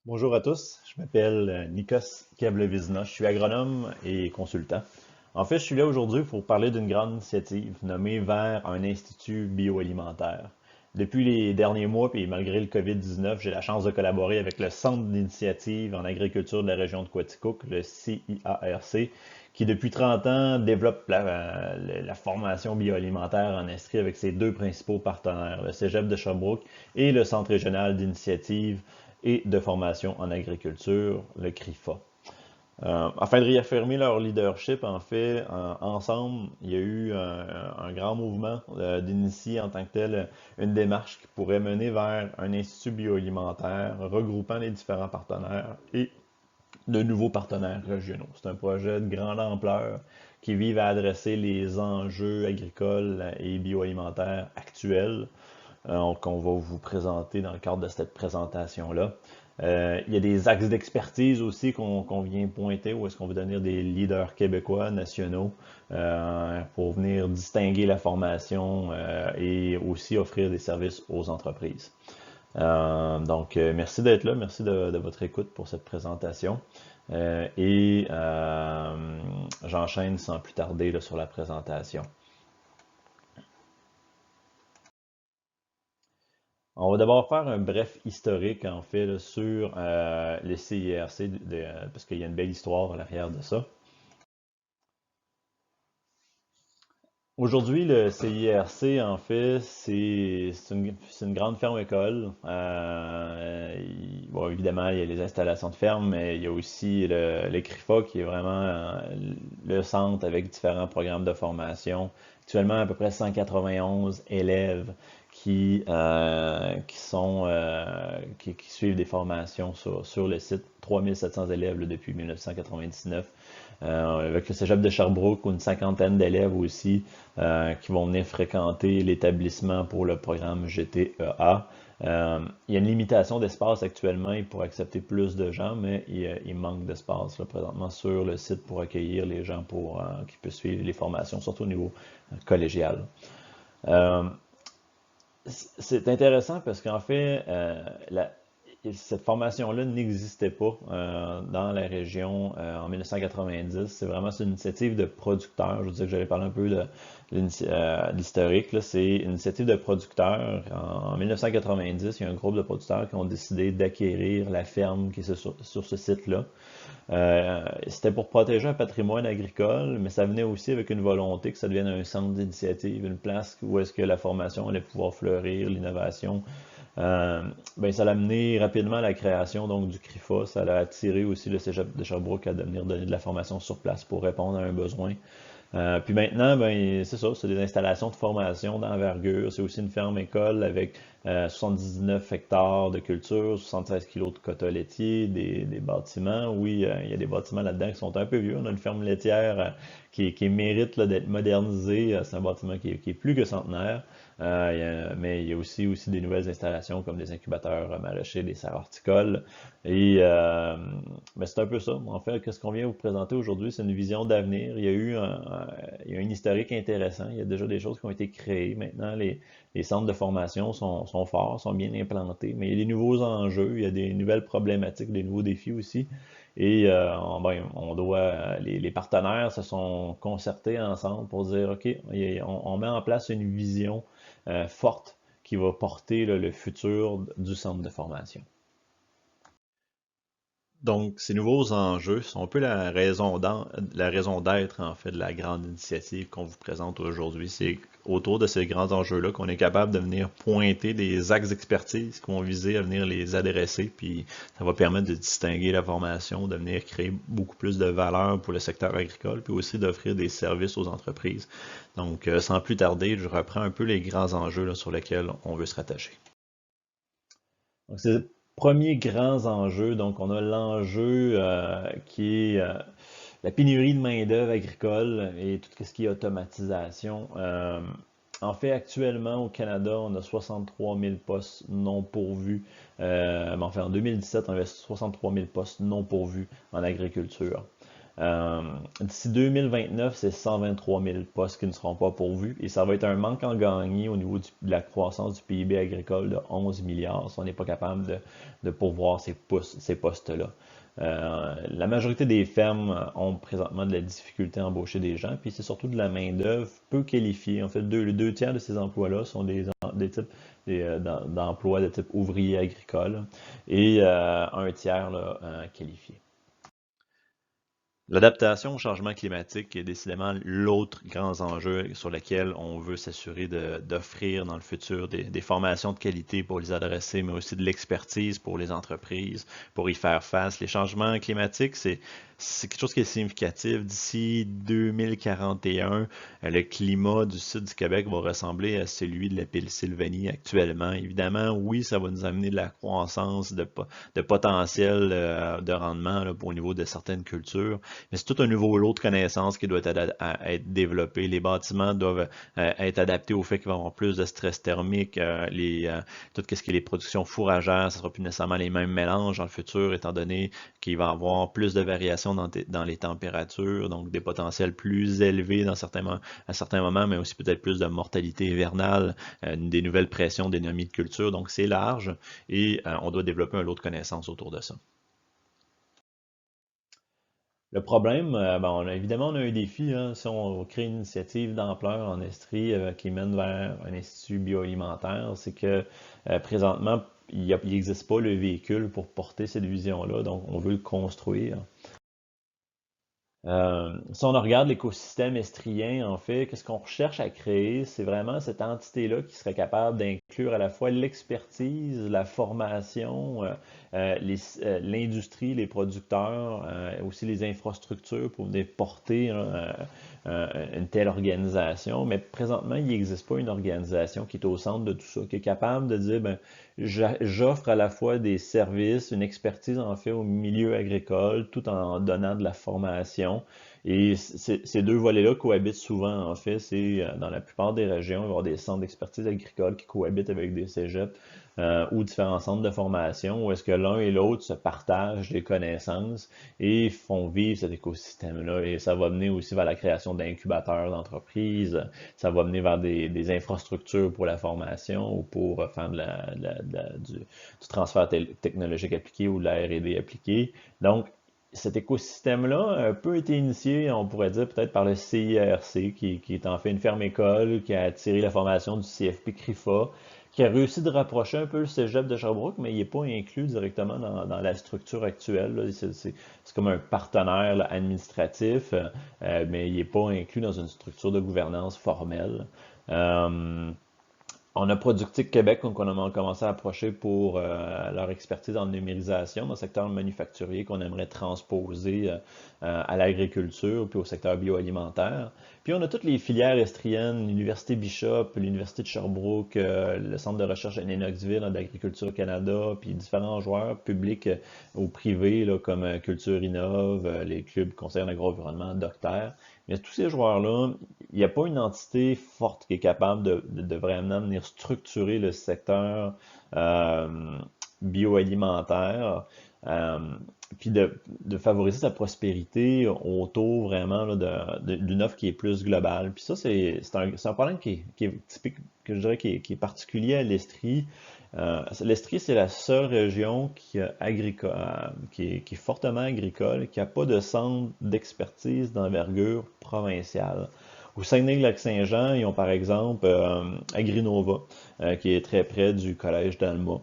Bonjour à tous, je m'appelle Nikos Kevlevizna, je suis agronome et consultant. En fait, je suis là aujourd'hui pour parler d'une grande initiative nommée vers un institut bioalimentaire. Depuis les derniers mois, puis malgré le COVID-19, j'ai la chance de collaborer avec le Centre d'initiative en agriculture de la région de Quaticook, le CIARC, qui depuis 30 ans développe la formation bioalimentaire en Estrie avec ses deux principaux partenaires, le Cégep de Sherbrooke et le Centre régional d'initiative et de formation en agriculture, le CRIFA. Afin de réaffirmer leur leadership, en fait, ensemble, il y a eu un grand mouvement d'initier en tant que tel une démarche qui pourrait mener vers un institut bioalimentaire regroupant les différents partenaires et de nouveaux partenaires régionaux. C'est un projet de grande ampleur qui vise à adresser les enjeux agricoles et bioalimentaires actuels qu'on va vous présenter dans le cadre de cette présentation-là. Il y a des axes d'expertise aussi qu'on vient pointer, où est-ce qu'on veut devenir des leaders québécois, nationaux, pour venir distinguer la formation et aussi offrir des services aux entreprises. Merci d'être là, merci de votre écoute pour cette présentation. J'enchaîne sans plus tarder là, sur la présentation. On va d'abord faire un bref historique en fait là, sur le CIRC, parce qu'il y a une belle histoire à l'arrière de ça. Aujourd'hui, le CIRC, en fait, c'est une grande ferme-école. Bon, évidemment, il y a les installations de ferme, mais il y a aussi le CRIFA qui est vraiment le centre avec différents programmes de formation. Actuellement, à peu près 191 élèves qui suivent des formations sur le site. 3700 élèves là, depuis 1999. Avec le Cégep de Sherbrooke, une cinquantaine d'élèves aussi qui vont venir fréquenter l'établissement pour le programme GTA. Il y a une limitation d'espace actuellement pour accepter plus de gens, mais il manque d'espace là, présentement sur le site pour accueillir les gens pour qui puissent suivre les formations, surtout au niveau collégial. Euh, c'est intéressant parce qu'en fait, cette formation-là n'existait pas dans la région en 1990. C'est vraiment une initiative de producteurs. Je vous disais que j'allais parler un peu de l'historique. C'est une initiative de producteurs. En 1990, il y a un groupe de producteurs qui ont décidé d'acquérir la ferme qui est sur ce site-là. C'était pour protéger un patrimoine agricole, mais ça venait aussi avec une volonté que ça devienne un centre d'initiative, une place où est-ce que la formation allait pouvoir fleurir, l'innovation. Euh, Ça l'a amené rapidement à la création donc du CRIFA. Ça l'a attiré aussi le Cégep de Sherbrooke à devenir donner de la formation sur place pour répondre à un besoin. Puis maintenant, c'est ça, c'est des installations de formation d'envergure. C'est aussi une ferme-école avec 79 hectares de culture, 76 kilos de quotas laitiers, des bâtiments. Oui, il y a des bâtiments là-dedans qui sont un peu vieux. On a une ferme laitière qui mérite là, d'être modernisée. C'est un bâtiment qui est plus que centenaire. Mais il y a aussi des nouvelles installations comme des incubateurs maraîchers, des serres horticoles. Mais c'est un peu ça. En fait, qu'est-ce qu'on vient vous présenter aujourd'hui, c'est une vision d'avenir. Il y a un historique intéressant. Il y a déjà des choses qui ont été créées. Maintenant, les centres de formation sont forts, sont bien implantés, mais il y a des nouveaux enjeux, il y a des nouvelles problématiques, des nouveaux défis aussi. Les partenaires se sont concertés ensemble pour dire, OK, on met en place une vision forte qui va porter là, le futur du centre de formation. Donc, ces nouveaux enjeux sont un peu la raison d'être, en fait, de la grande initiative qu'on vous présente aujourd'hui. C'est autour de ces grands enjeux-là qu'on est capable de venir pointer des axes d'expertise qui vont viser à venir les adresser, puis ça va permettre de distinguer la formation, de venir créer beaucoup plus de valeur pour le secteur agricole, puis aussi d'offrir des services aux entreprises. Donc, sans plus tarder, je reprends un peu les grands enjeux là, sur lesquels on veut se rattacher. Donc, c'est le premier grand enjeu. Donc, on a l'enjeu qui est la pénurie de main-d'œuvre agricole et tout ce qui est automatisation. En fait, actuellement, au Canada, on a 63 000 postes non pourvus. En 2017, on avait 63 000 postes non pourvus en agriculture. D'ici 2029, c'est 123 000 postes qui ne seront pas pourvus et ça va être un manque en gagné au niveau de la croissance du PIB agricole de 11 milliards si on n'est pas capable de pourvoir ces postes-là. La majorité des fermes ont présentement de la difficulté à embaucher des gens, puis c'est surtout de la main-d'œuvre peu qualifiée. En fait, les deux tiers de ces emplois-là sont des types d'emplois de type ouvrier agricole et un tiers là, qualifié. L'adaptation au changement climatique est décidément l'autre grand enjeu sur lequel on veut s'assurer d'offrir dans le futur des formations de qualité pour les adresser, mais aussi de l'expertise pour les entreprises, pour y faire face. Les changements climatiques, c'est quelque chose qui est significatif. D'ici 2041, le climat du sud du Québec va ressembler à celui de la Pennsylvanie actuellement. Évidemment, oui, ça va nous amener de la croissance, de potentiel de rendement là, au niveau de certaines cultures, mais c'est tout un nouveau lot de connaissances qui doit être développé. Les bâtiments doivent être adaptés au fait qu'il va y avoir plus de stress thermique. Tout ce qui est les productions fourragères, ce ne sera plus nécessairement les mêmes mélanges dans le futur, étant donné qu'il va y avoir plus de variations dans les températures, donc des potentiels plus élevés à certains moments, mais aussi peut-être plus de mortalité hivernale, des nouvelles pressions d'économie de culture. Donc c'est large et on doit développer un lot de connaissances autour de ça. Le problème, évidemment, on a un défi, hein, si on crée une initiative d'ampleur en Estrie qui mène vers un institut bioalimentaire, c'est que présentement, il n'existe pas le véhicule pour porter cette vision-là, donc on veut le construire. Si on regarde l'écosystème estrien, en fait, qu'est-ce qu'on recherche à créer? C'est vraiment cette entité-là qui serait capable d'inclure à la fois l'expertise, la formation, l'industrie, les producteurs, aussi les infrastructures pour venir porter une telle organisation. Mais présentement, il n'existe pas une organisation qui est au centre de tout ça, qui est capable de dire, ben, j'offre à la fois des services, une expertise en fait au milieu agricole, tout en donnant de la formation. Et ces deux volets-là cohabitent souvent, en fait. C'est dans la plupart des régions, il va y avoir des centres d'expertise agricole qui cohabitent avec des cégeps ou différents centres de formation, où est-ce que l'un et l'autre se partagent des connaissances et font vivre cet écosystème-là. Et ça va mener aussi vers la création d'incubateurs d'entreprises, ça va mener vers des infrastructures pour la formation ou pour faire du transfert technologique appliqué ou de la R&D appliquée. Donc, cet écosystème-là a un peu été initié, on pourrait dire, peut-être par le CIRC, qui est en fait une ferme-école, qui a attiré la formation du CFP CRIFA, qui a réussi de rapprocher un peu le cégep de Sherbrooke, mais il n'est pas inclus directement dans la structure actuelle. C'est comme un partenaire là, administratif, mais il n'est pas inclus dans une structure de gouvernance formelle. Euh, on a Productique Québec, donc on a commencé à approcher pour leur expertise en numérisation dans le secteur manufacturier qu'on aimerait transposer à l'agriculture puis au secteur bioalimentaire. Puis on a toutes les filières estriennes, l'Université Bishop, l'Université de Sherbrooke, le Centre de recherche à Lennoxville d'Agriculture Canada, puis différents joueurs publics ou privés là, comme Culture Innove, les clubs conseils en agro-environnement, Docteur. Mais tous ces joueurs-là, il n'y a pas une entité forte qui est capable de vraiment venir structurer le secteur euh, bioalimentaire, euh, puis de favoriser sa prospérité autour vraiment là, d'une offre qui est plus globale. Puis ça, c'est un problème qui est typique, que je dirais qui est particulier à l'Estrie. L'Estrie, c'est la seule région qui est fortement agricole, qui n'a pas de centre d'expertise d'envergure provinciale. Au Saguenay-Lac-Saint-Jean, ils ont par exemple Agrinova, qui est très près du collège d'Alma.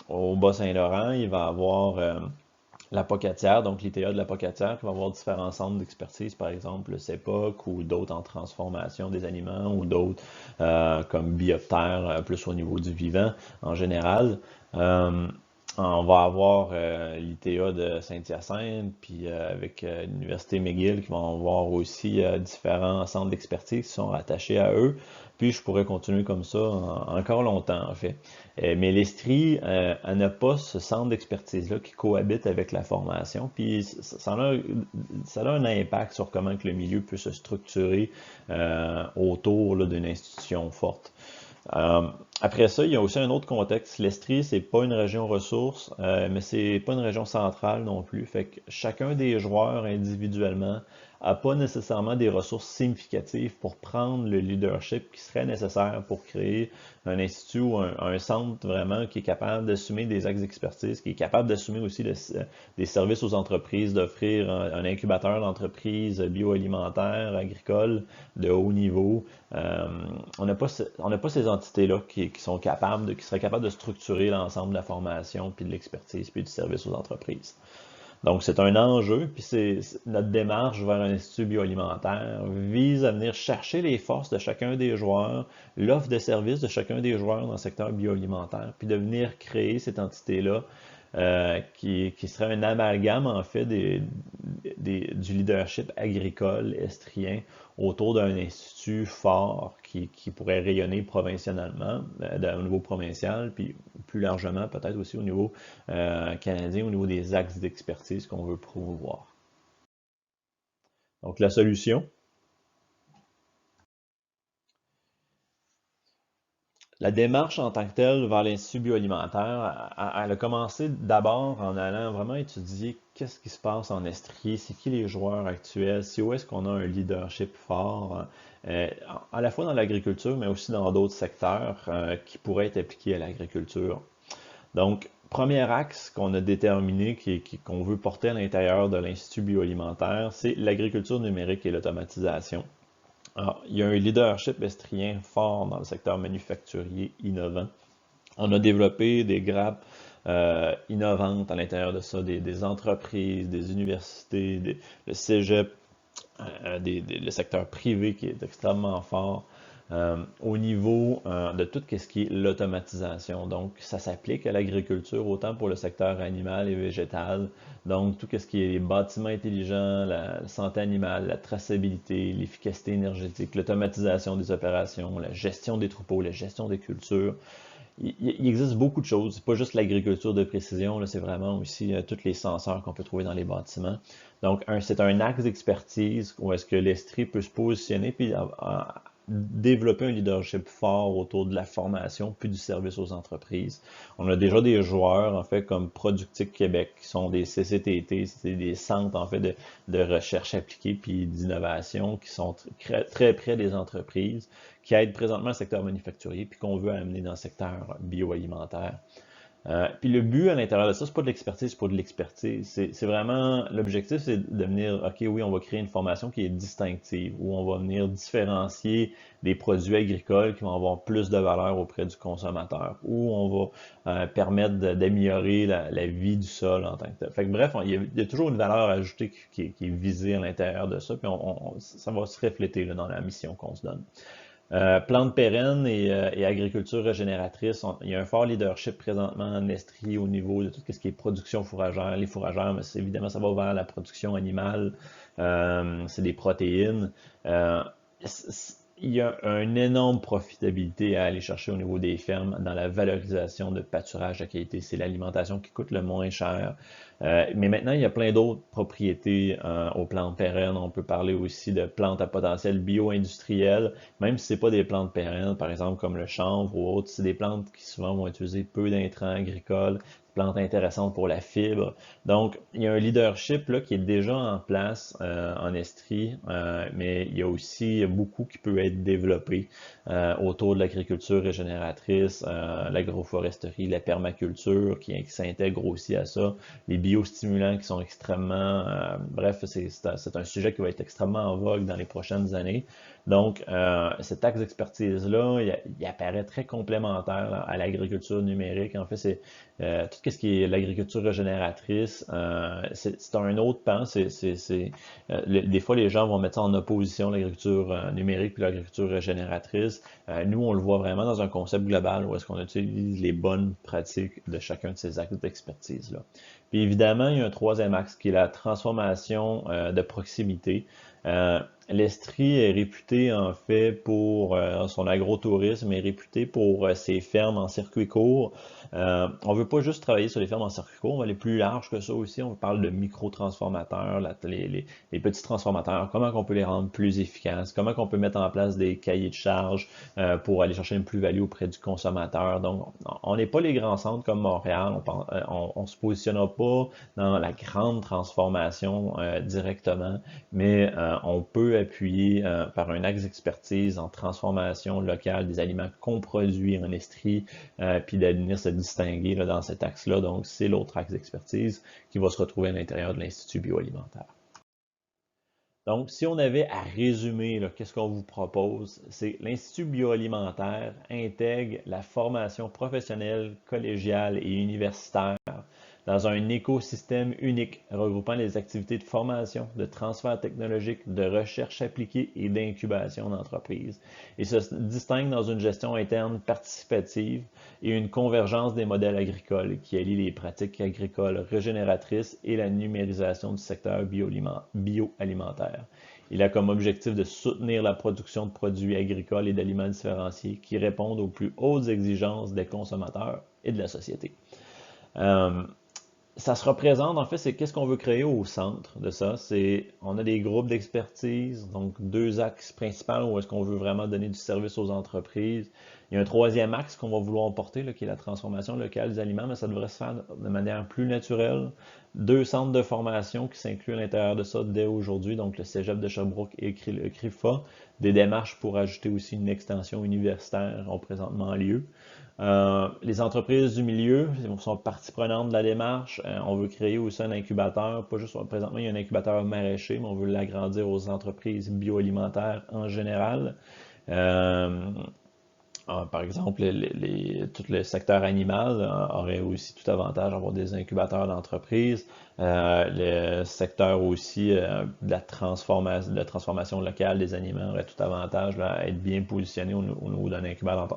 Au Bas-Saint-Laurent, il va avoir la Pocatière, donc l'ITA de la Pocatière, qui va avoir différents centres d'expertise, par exemple le CEPOC ou d'autres en transformation des aliments ou d'autres comme Bioptère, plus au niveau du vivant en général. Euh, on va avoir l'ITA de Saint-Hyacinthe, puis avec l'Université McGill qui vont avoir aussi différents centres d'expertise qui sont rattachés à eux. Puis je pourrais continuer comme ça encore longtemps en fait. Mais l'Estrie, elle n'a pas ce centre d'expertise-là qui cohabite avec la formation. Puis ça a un impact sur comment que le milieu peut se structurer autour d'une institution forte. Après ça, il y a aussi un autre contexte. L'Estrie, c'est pas une région ressource, mais c'est pas une région centrale non plus. Fait que chacun des joueurs individuellement a pas nécessairement des ressources significatives pour prendre le leadership qui serait nécessaire pour créer un institut ou un centre vraiment qui est capable d'assumer des axes d'expertise, qui est capable d'assumer aussi des services aux entreprises, d'offrir un incubateur d'entreprises bioalimentaires, agricoles de haut niveau. Euh, on n'a pas ces entités-là qui sont capables qui seraient capables de structurer l'ensemble de la formation, puis de l'expertise, puis du service aux entreprises. Donc, c'est un enjeu, puis notre démarche vers un institut bioalimentaire vise à venir chercher les forces de chacun des joueurs, l'offre de services de chacun des joueurs dans le secteur bioalimentaire, puis de venir créer cette entité-là qui serait un amalgame en fait du leadership agricole estrien autour d'un institut fort qui pourrait rayonner provincialement, au niveau provincial, puis plus largement peut-être aussi au niveau canadien, au niveau des axes d'expertise qu'on veut promouvoir. Donc la solution, la démarche en tant que telle vers l'Institut bioalimentaire, elle a commencé d'abord en allant vraiment étudier qu'est-ce qui se passe en Estrie, c'est qui les joueurs actuels, si où est-ce qu'on a un leadership fort, à la fois dans l'agriculture, mais aussi dans d'autres secteurs qui pourraient être appliqués à l'agriculture. Donc, premier axe qu'on a déterminé, qu'on veut porter à l'intérieur de l'Institut bioalimentaire, c'est l'agriculture numérique et l'automatisation. Alors, il y a un leadership estrien fort dans le secteur manufacturier innovant. On a développé des grappes innovantes à l'intérieur de ça, des entreprises, des universités, le cégep, le secteur privé qui est extrêmement fort. Au niveau de tout ce qui est l'automatisation. Donc, ça s'applique à l'agriculture autant pour le secteur animal et végétal. Donc, tout ce qui est les bâtiments intelligents, la santé animale, la traçabilité, l'efficacité énergétique, l'automatisation des opérations, la gestion des troupeaux, la gestion des cultures. Il existe beaucoup de choses. C'est pas juste l'agriculture de précision, c'est vraiment aussi tous les senseurs qu'on peut trouver dans les bâtiments. Donc, c'est un axe d'expertise où est-ce que l'Estrie peut se positionner puis développer un leadership fort autour de la formation puis du service aux entreprises. On a déjà des joueurs, en fait, comme Productique Québec, qui sont des CCTT, c'est des centres, en fait, de recherche appliquée puis d'innovation qui sont très près des entreprises, qui aident présentement le secteur manufacturier puis qu'on veut amener dans le secteur bioalimentaire. Puis le but à l'intérieur de ça, c'est pas de l'expertise, c'est pas de l'expertise. C'est vraiment, l'objectif, c'est de venir, OK, oui, on va créer une formation qui est distinctive, où on va venir différencier des produits agricoles qui vont avoir plus de valeur auprès du consommateur, où on va permettre d'améliorer la vie du sol en tant que tel. Fait que bref, il y a toujours une valeur ajoutée qui est visée à l'intérieur de ça, puis ça va se refléter là, dans la mission qu'on se donne. Plantes pérennes et agriculture régénératrice, il y a un fort leadership présentement en Estrie au niveau de tout ce qui est production fourragère. Les fourragères, mais évidemment, ça va vers la production animale, c'est des protéines. Euh, il y a une énorme profitabilité à aller chercher au niveau des fermes dans la valorisation de pâturage de qualité. C'est l'alimentation qui coûte le moins cher. Mais maintenant, il y a plein d'autres propriétés aux plantes pérennes. On peut parler aussi de plantes à potentiel bio-industriel, même si ce n'est pas des plantes pérennes, par exemple comme le chanvre ou autre, c'est des plantes qui souvent vont utiliser peu d'intrants agricoles, plantes intéressantes pour la fibre. Donc, il y a un leadership là, qui est déjà en place en Estrie, mais il y a aussi beaucoup qui peut être développé autour de l'agriculture régénératrice, l'agroforesterie, la permaculture qui s'intègre aussi à ça, les biostimulants qui sont extrêmement... bref, c'est un sujet qui va être extrêmement en vogue dans les prochaines années. Donc, cet axe d'expertise-là, il apparaît très complémentaire là, à l'agriculture numérique. En fait, c'est tout ce qui est l'agriculture régénératrice, c'est un autre pan. Des fois, les gens vont mettre ça en opposition, l'agriculture numérique et l'agriculture régénératrice. Nous, on le voit vraiment dans un concept global où est-ce qu'on utilise les bonnes pratiques de chacun de ces axes d'expertise-là. Puis évidemment, il y a un troisième axe qui est la transformation de proximité. L'Estrie est réputé en fait pour son agrotourisme, est réputé pour ses fermes en circuit court. On veut pas juste travailler sur les fermes en circuit court, on va aller plus large que ça aussi. On parle de micro-transformateurs, les petits transformateurs, comment on peut les rendre plus efficaces, comment on peut mettre en place des cahiers de charges pour aller chercher une plus-value auprès du consommateur. Donc, on n'est pas les grands centres comme Montréal, on se positionnera pas dans la grande transformation directement, mais on peut appuyer par un axe d'expertise en transformation locale des aliments qu'on produit en Estrie, puis de venir se distinguer là, dans cet axe-là. Donc, c'est l'autre axe d'expertise qui va se retrouver à l'intérieur de l'Institut bioalimentaire. Donc, si on avait à résumer, qu'est-ce qu'on vous propose, c'est l'Institut bioalimentaire intègre la formation professionnelle, collégiale et universitaire dans un écosystème unique regroupant les activités de formation, de transfert technologique, de recherche appliquée et d'incubation d'entreprises. Et se distingue dans une gestion interne participative et une convergence des modèles agricoles qui allie les pratiques agricoles régénératrices et la numérisation du secteur bioalimentaire. Il a comme objectif de soutenir la production de produits agricoles et d'aliments différenciés qui répondent aux plus hautes exigences des consommateurs et de la société. Euh, Ça se représente, en fait, c'est qu'est-ce qu'on veut créer au centre de ça. On a des groupes d'expertise, donc deux axes principaux où est-ce qu'on veut vraiment donner du service aux entreprises. Il y a un troisième axe qu'on va vouloir porter, là, qui est la transformation locale des aliments, mais ça devrait se faire de manière plus naturelle. Deux centres de formation qui s'incluent à l'intérieur de ça dès aujourd'hui, donc le Cégep de Sherbrooke et le CRIFA. Des démarches pour ajouter aussi une extension universitaire ont présentement lieu. Les entreprises du milieu sont partie prenante de la démarche. On veut créer aussi un incubateur, pas juste présentement il y a un incubateur maraîcher, mais on veut l'agrandir aux entreprises bioalimentaires en général. Euh, Par exemple, tout le secteur animal aurait aussi tout avantage d'avoir des incubateurs d'entreprise. Le secteur aussi de la transformation locale des aliments aurait tout avantage là, à être bien positionné au niveau d'un incubateur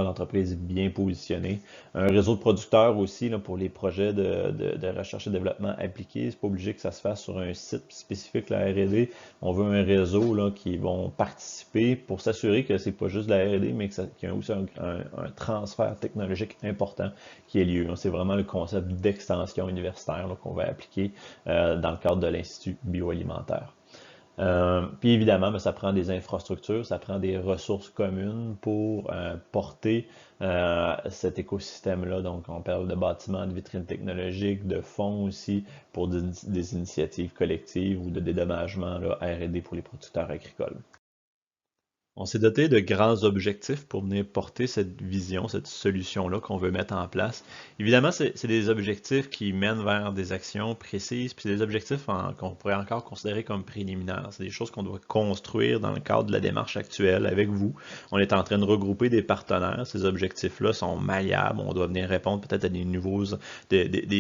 d'entreprise bien positionné. Un réseau de producteurs aussi là, pour les projets de recherche et développement appliqués. C'est pas obligé que ça se fasse sur un site spécifique, la R&D. On veut un réseau là, qui vont participer pour s'assurer que c'est pas juste de la R&D, mais qu'il y a aussi un transfert technologique important qui ait lieu. C'est vraiment le concept d'extension universitaire qu'on va appliquer dans le cadre de l'Institut bioalimentaire. Puis évidemment, ben, ça prend des infrastructures, ça prend des ressources communes pour porter cet écosystème-là. Donc, on parle de bâtiments, de vitrines technologiques, de fonds aussi pour des initiatives collectives ou de dédommagement là, R&D pour les producteurs agricoles. On s'est doté de grands objectifs pour venir porter cette vision, cette solution-là qu'on veut mettre en place. Évidemment, c'est des objectifs qui mènent vers des actions précises, puis c'est des objectifs qu'on pourrait encore considérer comme préliminaires. C'est des choses qu'on doit construire dans le cadre de la démarche actuelle avec vous. On est en train de regrouper des partenaires. Ces objectifs-là sont malléables. On doit venir répondre peut-être à des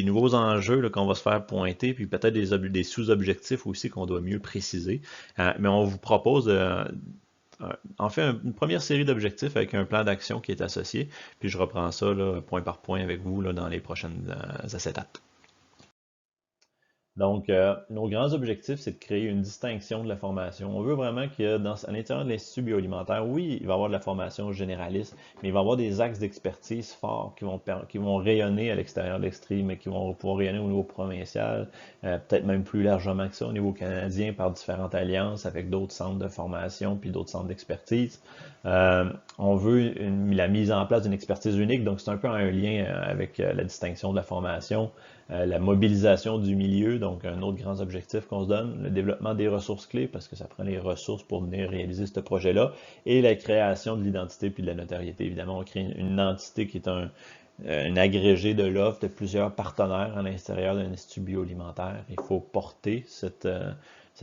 nouveaux enjeux qu'on va se faire pointer, puis peut-être des sous-objectifs aussi qu'on doit mieux préciser. Mais on vous propose en fait une première série d'objectifs avec un plan d'action qui est associé, puis je reprends ça là, point par point avec vous là, dans les prochaines acétates. Donc, nos grands objectifs, c'est de créer une distinction de la formation. On veut vraiment à l'intérieur de l'Institut bioalimentaire, oui, il va y avoir de la formation généraliste, mais il va y avoir des axes d'expertise forts qui vont rayonner à l'extérieur de l'Estrie, mais qui vont pouvoir rayonner au niveau provincial, peut-être même plus largement que ça, au niveau canadien, par différentes alliances avec d'autres centres de formation puis d'autres centres d'expertise. On veut la mise en place d'une expertise unique, donc c'est un peu un lien avec la distinction de la formation. La mobilisation du milieu, donc un autre grand objectif qu'on se donne, le développement des ressources clés, parce que ça prend les ressources pour venir réaliser ce projet-là, et la création de l'identité puis de la notoriété. Évidemment, on crée une entité qui est un agrégé de l'offre de plusieurs partenaires à l'intérieur d'un institut bioalimentaire. Il faut porter cette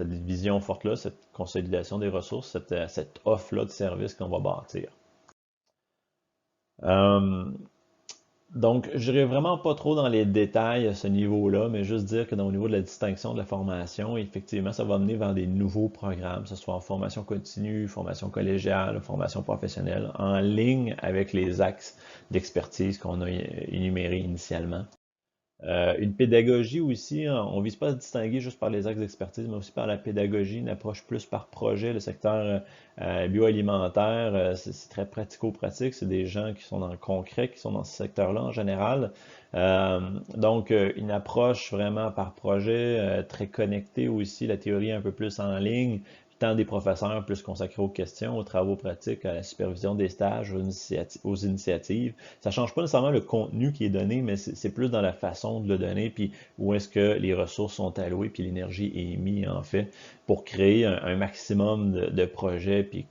vision forte-là, cette consolidation des ressources, cette offre-là de services qu'on va bâtir. Donc, je n'irai vraiment pas trop dans les détails à ce niveau-là, mais juste dire que au niveau de la distinction de la formation, effectivement, ça va mener vers des nouveaux programmes, que ce soit en formation continue, formation collégiale, formation professionnelle, en ligne avec les axes d'expertise qu'on a énumérés initialement. Une pédagogie aussi, hein, on ne vise pas à se distinguer juste par les axes d'expertise, mais aussi par la pédagogie, une approche plus par projet. Le secteur bioalimentaire, c'est très pratico-pratique, c'est des gens qui sont dans le concret, qui sont dans ce secteur-là en général. Euh, donc, une approche vraiment par projet, très connectée aussi, la théorie un peu plus en ligne, tant des professeurs plus consacrés aux questions, aux travaux pratiques, à la supervision des stages, aux initiatives. Ça change pas nécessairement le contenu qui est donné, mais c'est plus dans la façon de le donner, puis où est-ce que les ressources sont allouées, puis l'énergie est mise en fait pour créer un maximum de projets, puis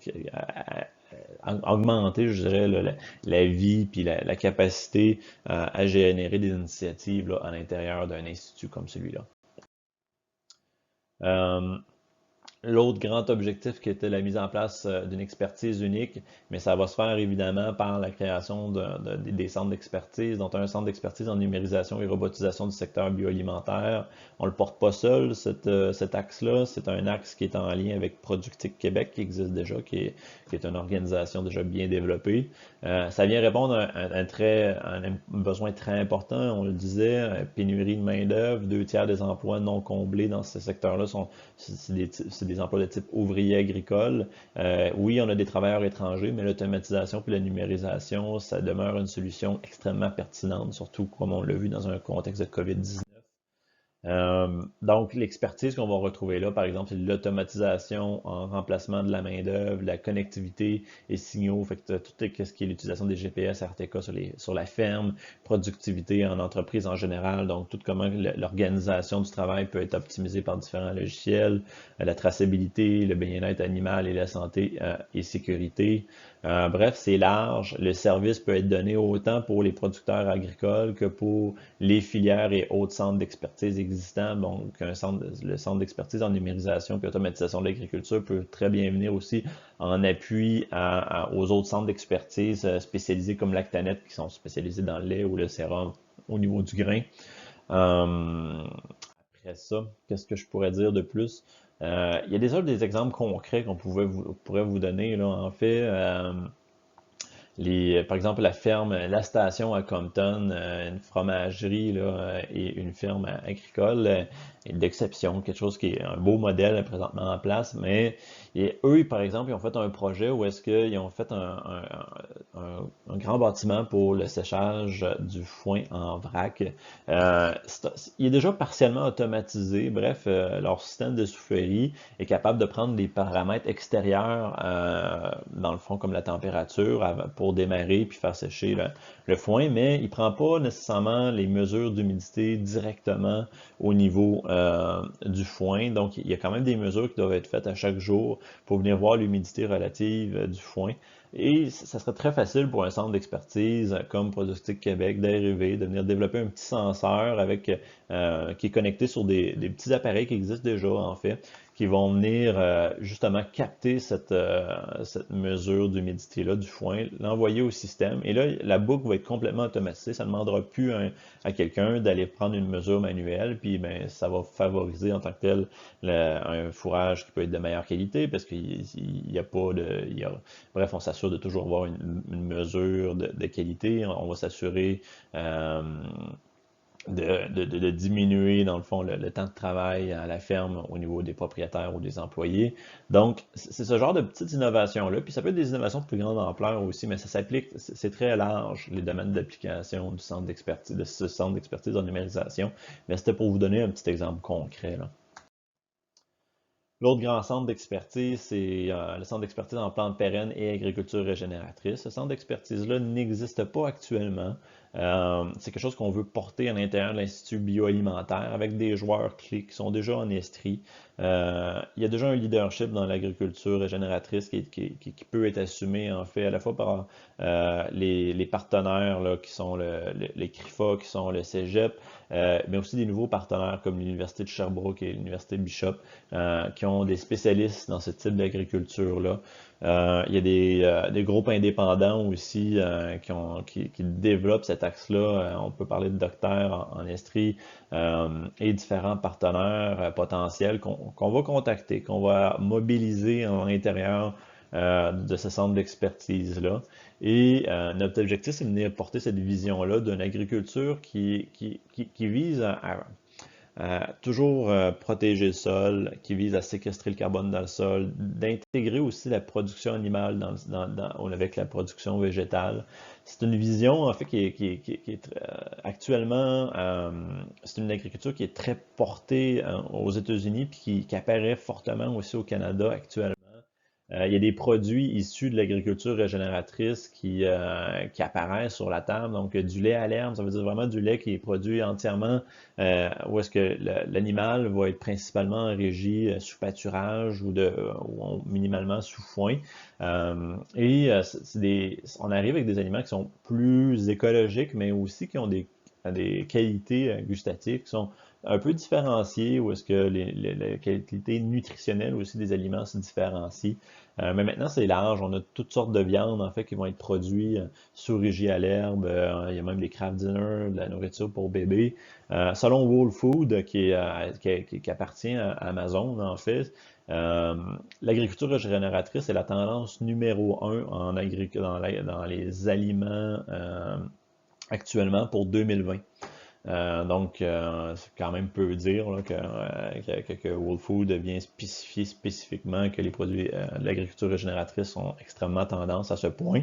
augmenter, je dirais, là, la vie, puis la capacité à générer des initiatives là, à l'intérieur d'un institut comme celui-là. Euh, L'autre grand objectif qui était la mise en place d'une expertise unique, mais ça va se faire évidemment par la création des centres d'expertise, dont un centre d'expertise en numérisation et robotisation du secteur bioalimentaire. On ne le porte pas seul, cet axe-là. C'est un axe qui est en lien avec Productique Québec, qui existe déjà, qui est une organisation déjà bien développée. Ça vient répondre à un besoin très important, on le disait, pénurie de main-d'œuvre, 2 tiers des emplois non comblés dans ce secteur-là c'est des emplois de type ouvrier agricole. Oui, on a des travailleurs étrangers, mais l'automatisation puis la numérisation, ça demeure une solution extrêmement pertinente, surtout comme on l'a vu dans un contexte de COVID-19. Donc, l'expertise qu'on va retrouver là, par exemple, c'est l'automatisation en remplacement de la main-d'œuvre, la connectivité et signaux, fait que tout ce qui est l'utilisation des GPS, RTK sur la ferme, productivité en entreprise en général, donc tout comment l'organisation du travail peut être optimisée par différents logiciels, la traçabilité, le bien-être animal et la santé et sécurité. Bref, c'est large. Le service peut être donné autant pour les producteurs agricoles que pour les filières et autres centres d'expertise existants. Donc, le centre d'expertise en numérisation et automatisation de l'agriculture peut très bien venir aussi en appui aux autres centres d'expertise spécialisés comme Lactanet, qui sont spécialisés dans le lait ou le sérum au niveau du grain. Euh, Après ça, qu'est-ce que je pourrais dire de plus? Il y a déjà des exemples concrets pourrait vous donner, là, en fait. Par exemple, la station à Compton, une fromagerie là, et une ferme agricole est d'exception, quelque chose qui est un beau modèle présentement en place, mais eux, par exemple, ils ont fait un projet où est-ce qu'ils ont fait un grand bâtiment pour le séchage du foin en vrac. Il est déjà partiellement automatisé, bref, leur système de soufflerie est capable de prendre des paramètres extérieurs, dans le fond, comme la température, pour démarrer puis faire sécher le foin, mais il ne prend pas nécessairement les mesures d'humidité directement au niveau du foin. Donc, il y a quand même des mesures qui doivent être faites à chaque jour pour venir voir l'humidité relative du foin. Et ça serait très facile pour un centre d'expertise comme Productique Québec d'arriver, de venir développer un petit senseur qui est connecté sur des petits appareils qui existent déjà en fait, qui vont venir justement capter cette mesure d'humidité-là du foin, l'envoyer au système. Et là, la boucle va être complètement automatisée. Ça ne demandera plus à quelqu'un d'aller prendre une mesure manuelle. Puis ben, ça va favoriser en tant que tel un fourrage qui peut être de meilleure qualité parce qu'il n'y a pas de. Bref, on s'assure de toujours avoir une mesure de qualité. On va s'assurer euh, de diminuer, dans le fond, le temps de travail à la ferme au niveau des propriétaires ou des employés. Donc, c'est ce genre de petites innovations-là. Puis ça peut être des innovations de plus grande ampleur aussi, mais ça s'applique, c'est très large, les domaines d'application du centre d'expertise, de ce centre d'expertise en numérisation. Mais c'était pour vous donner un petit exemple concret, là. L'autre grand centre d'expertise, c'est le centre d'expertise en plantes pérennes et agriculture régénératrice. Ce centre d'expertise-là n'existe pas actuellement. C'est quelque chose qu'on veut porter à l'intérieur de l'Institut bioalimentaire avec des joueurs clés qui sont déjà en Estrie. Il y a déjà un leadership dans l'agriculture régénératrice qui peut être assumé en fait à la fois par les partenaires là, qui sont les CRIFA, qui sont le Cégep, mais aussi des nouveaux partenaires comme l'Université de Sherbrooke et l'Université Bishop, qui ont des spécialistes dans ce type d'agriculture-là. Il y a des groupes indépendants aussi qui développent cet axe-là. On peut parler de Docteur en Estrie et différents partenaires potentiels qu'on va contacter, qu'on va mobiliser en l'intérieur de ce centre d'expertise-là. Et notre objectif, c'est de venir porter cette vision-là d'une agriculture qui vise toujours protéger le sol, qui vise à séquestrer le carbone dans le sol, d'intégrer aussi la production animale avec la production végétale. C'est une vision, en fait, actuellement, c'est une agriculture qui est très portée aux États-Unis, puis qui apparaît fortement aussi au Canada actuellement. Il y a des produits issus de l'agriculture régénératrice qui apparaissent sur la table. Donc, du lait à l'herbe, ça veut dire vraiment du lait qui est produit entièrement où est-ce que l'animal va être principalement régi sous pâturage ou minimalement sous foin. On arrive avec des aliments qui sont plus écologiques, mais aussi qui ont des qualités gustatives qui sont un peu différenciées, où est-ce que les qualités nutritionnelles aussi des aliments se différencient. Mais maintenant, c'est large. On a toutes sortes de viandes, en fait, qui vont être produites sous régie à l'herbe. Il y a même des craft dinner, de la nourriture pour bébés. Selon Whole Food, qui appartient à Amazon, en fait, l'agriculture régénératrice est la tendance numéro un dans les aliments actuellement pour 2020. Donc, c'est quand même peu dire là, que Whole Food vient spécifier spécifiquement que les produits de l'agriculture régénératrice sont extrêmement tendance à ce point.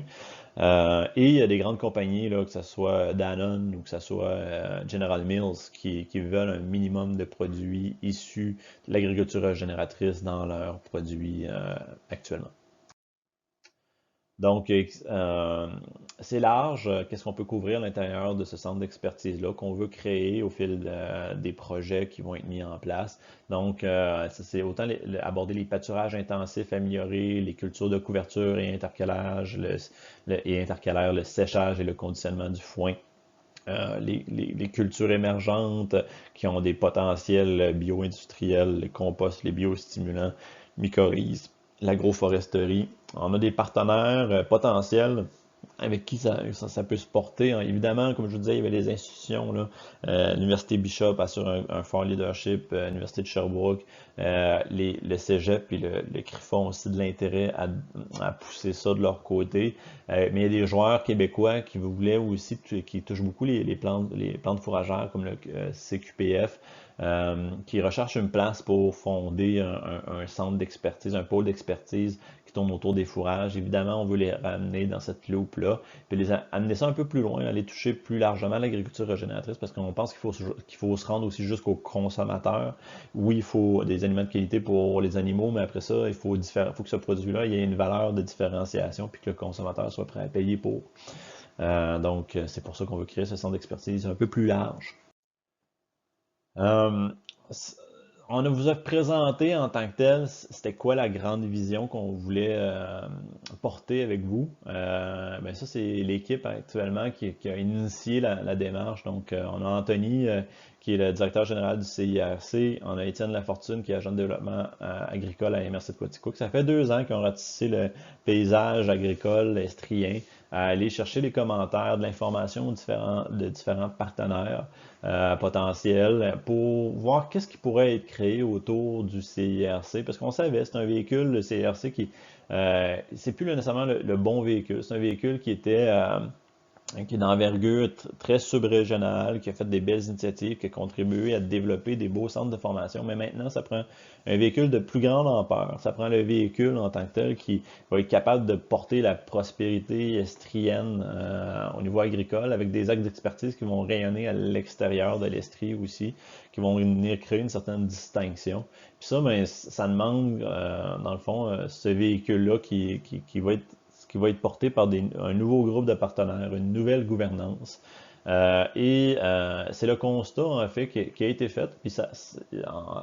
Et il y a des grandes compagnies, là, que ce soit Danone ou que ce soit General Mills, qui veulent un minimum de produits issus de l'agriculture régénératrice dans leurs produits actuellement. Donc, c'est large. Qu'est-ce qu'on peut couvrir à l'intérieur de ce centre d'expertise-là qu'on veut créer au fil des projets qui vont être mis en place. Donc, c'est autant aborder les pâturages intensifs, améliorer les cultures de couverture et intercalage, intercalaire, le séchage et le conditionnement du foin. Les cultures émergentes qui ont des potentiels bio-industriels, les composts, les biostimulants, mycorhizes, l'agroforesterie. On a des partenaires potentiels avec qui ça peut se porter. Évidemment, comme je vous disais, il y avait des institutions, là. L'Université Bishop assure un fort leadership, l'Université de Sherbrooke, le Cégep et le CRI font aussi de l'intérêt à pousser ça de leur côté. Mais il y a des joueurs québécois qui voulaient aussi, qui touchent beaucoup les plantes fourragères comme le CQPF, qui recherchent une place pour fonder un centre d'expertise, un pôle d'expertise qui tourne autour des fourrages. Évidemment, on veut les ramener dans cette loupe-là, puis amener ça un peu plus loin, aller toucher plus largement l'agriculture régénératrice, parce qu'on pense qu'il faut se rendre aussi jusqu'aux consommateurs. Oui, il faut des aliments de qualité pour les animaux, mais après ça, il faut que ce produit-là ait une valeur de différenciation, puis que le consommateur soit prêt à payer pour. Donc, c'est pour ça qu'on veut créer ce centre d'expertise un peu plus large. Euh, on vous a présenté en tant que tel, c'était quoi la grande vision qu'on voulait porter avec vous. Ben ça, c'est l'équipe actuellement qui a initié la démarche. Donc, on a Anthony, qui est le directeur général du CIRC. On a Étienne Lafortune, qui est agent de développement agricole à MRC de Quaticook. Ça fait 2 ans qu'ils ont ratissé le paysage agricole estrien, à aller chercher les commentaires, de l'information de différents partenaires potentiels pour voir qu'est-ce qui pourrait être créé autour du CIRC. Parce qu'on savait, c'est un véhicule, le CIRC, c'est plus nécessairement le bon véhicule. C'est un véhicule qui est d'envergure très subrégionale, qui a fait des belles initiatives, qui a contribué à développer des beaux centres de formation. Mais maintenant, ça prend un véhicule de plus grande ampleur. Ça prend le véhicule en tant que tel qui va être capable de porter la prospérité estrienne au niveau agricole, avec des actes d'expertise qui vont rayonner à l'extérieur de l'Estrie aussi, qui vont venir créer une certaine distinction. Puis ça, ben, ça demande, dans le fond, ce véhicule-là qui va être porté par un nouveau groupe de partenaires, une nouvelle gouvernance. C'est le constat, en fait, qui a été fait. Puis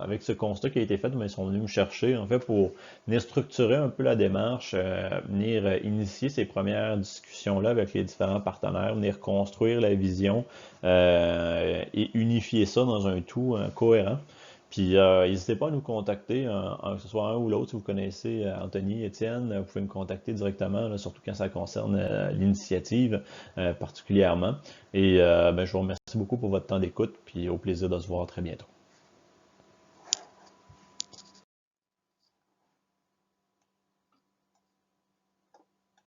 avec ce constat qui a été fait, ben, ils sont venus me chercher, en fait, pour venir structurer un peu la démarche, venir initier ces premières discussions-là avec les différents partenaires, venir construire la vision et unifier ça dans un tout cohérent. Puis n'hésitez pas à nous contacter, que ce soit un ou l'autre, si vous connaissez Anthony, Étienne, vous pouvez me contacter directement, là, surtout quand ça concerne l'initiative particulièrement. Et ben, je vous remercie beaucoup pour votre temps d'écoute, puis au plaisir de se voir très bientôt.